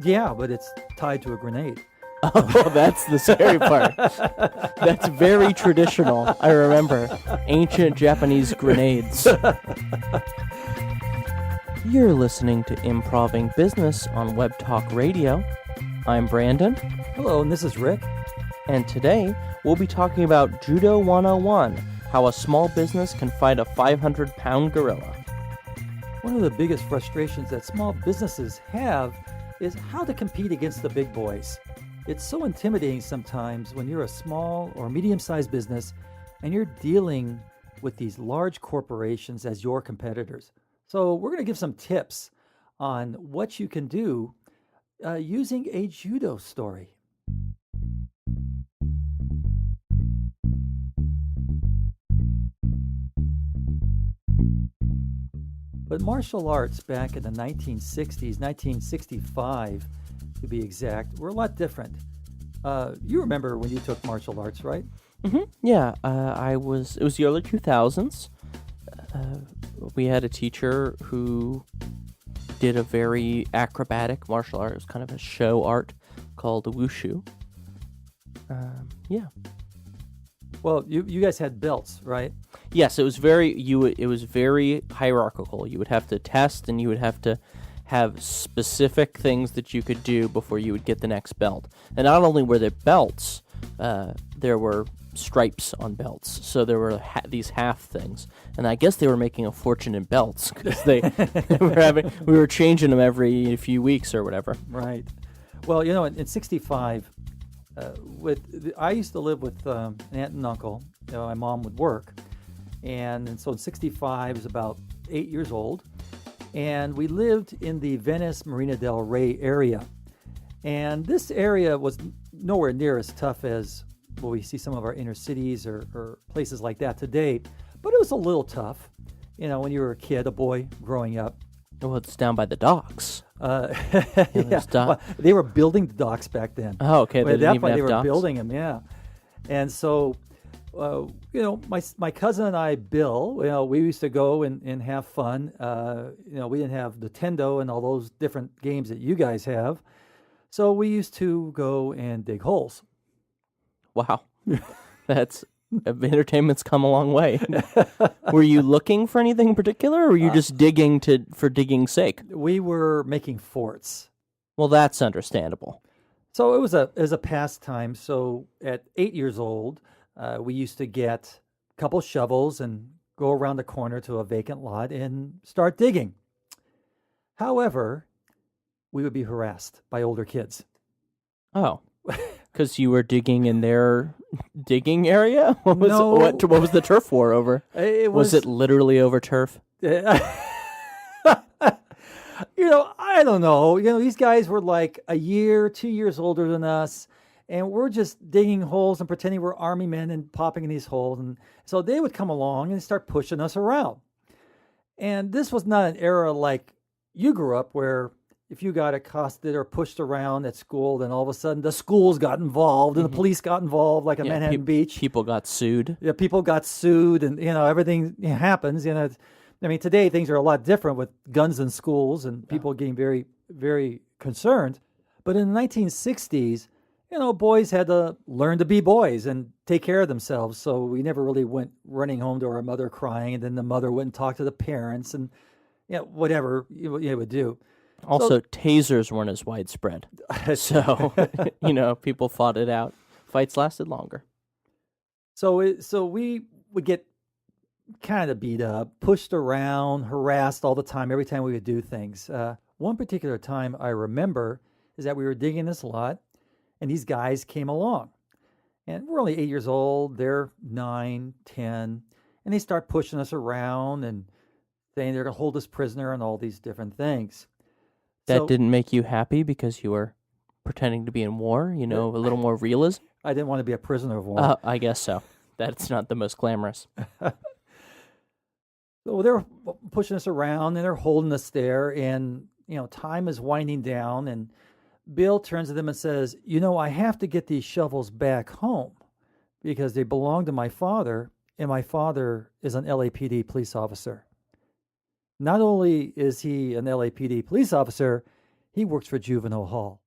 Yeah, but it's tied to a grenade. Oh, that's the scary part. That's very traditional. I remember ancient Japanese grenades. You're listening to Improv-ing Business on Web Talk Radio. I'm Brandon. Hello, and this is Rick. And today, we'll be talking about Judo 101, how a small business can fight a 500-pound gorilla. One of the biggest frustrations that small businesses have is how to compete against the big boys. It's so intimidating sometimes when you're a small or medium-sized business and you're dealing with these large corporations as your competitors. So we're going to give some tips on what you can do using a judo story. But martial arts back in the 1960s, 1965 to be exact, were a lot different. You remember when you took martial arts, right? Mm-hmm. Yeah, it was the early 2000s. We had a teacher who did a very acrobatic martial art. It was kind of a show art called wushu. Yeah. Well, you guys had belts, right? Yes, it was very hierarchical. You would have to test, and you would have to have specific things that you could do before you would get the next belt. And not only were there belts, there were stripes on belts. So there were these half things, and I guess they were making a fortune in belts because we were changing them every few weeks or whatever. Right. Well, in '65, I used to live with an aunt and uncle. My mom would work, and so in '65 I was about 8 years old, and we lived in the Venice Marina del Rey area, and this area was nowhere near as tough as we see some of our inner cities or places like that today, but it was a little tough, when you were a kid, a boy growing up. Well, it's down by the docks. Yeah. Well, they were building the docks back then. Oh, okay. But at that point, they were docks? building them, yeah. And so, my cousin and I, Bill, we used to go and have fun. We didn't have Nintendo and all those different games that you guys have. So we used to go and dig holes. Wow. That's... entertainment's come a long way. Were you looking for anything in particular, or were you just digging for digging's sake? We were making forts. Well, that's understandable. So it was a pastime. So at 8 years old, we used to get a couple shovels and go around the corner to a vacant lot and start digging. However, we would be harassed by older kids. Oh. Because you were digging in their digging area? What was the turf war over? Was it literally over turf? I don't know. These guys were like a year, 2 years older than us, and we're just digging holes and pretending we're army men and popping in these holes. And so they would come along and start pushing us around. And this was not an era like you grew up where if you got accosted or pushed around at school, then all of a sudden the schools got involved and the police got involved, like at Manhattan Beach. People got sued. Yeah, people got sued, and everything happens. Today things are a lot different with guns in schools and people getting very, very concerned. But in the 1960s, boys had to learn to be boys and take care of themselves. So we never really went running home to our mother crying, and then the mother went and talked to the parents, and whatever you would do. Also, tasers weren't as widespread. So, people fought it out. Fights lasted longer. So we would get kind of beat up, pushed around, harassed all the time, every time we would do things. One particular time I remember is that we were digging this lot, and these guys came along. And we're only 8 years old. They're 9, 10. And they start pushing us around and saying they're going to hold us prisoner and all these different things. That didn't make you happy because you were pretending to be in war, a little more realism? I didn't want to be a prisoner of war. I guess so. That's not the most glamorous. So they're pushing us around and they're holding us there, and time is winding down, and Bill turns to them and says, I have to get these shovels back home because they belong to my father, and my father is an LAPD police officer. Not only is he an LAPD police officer, he works for juvenile hall.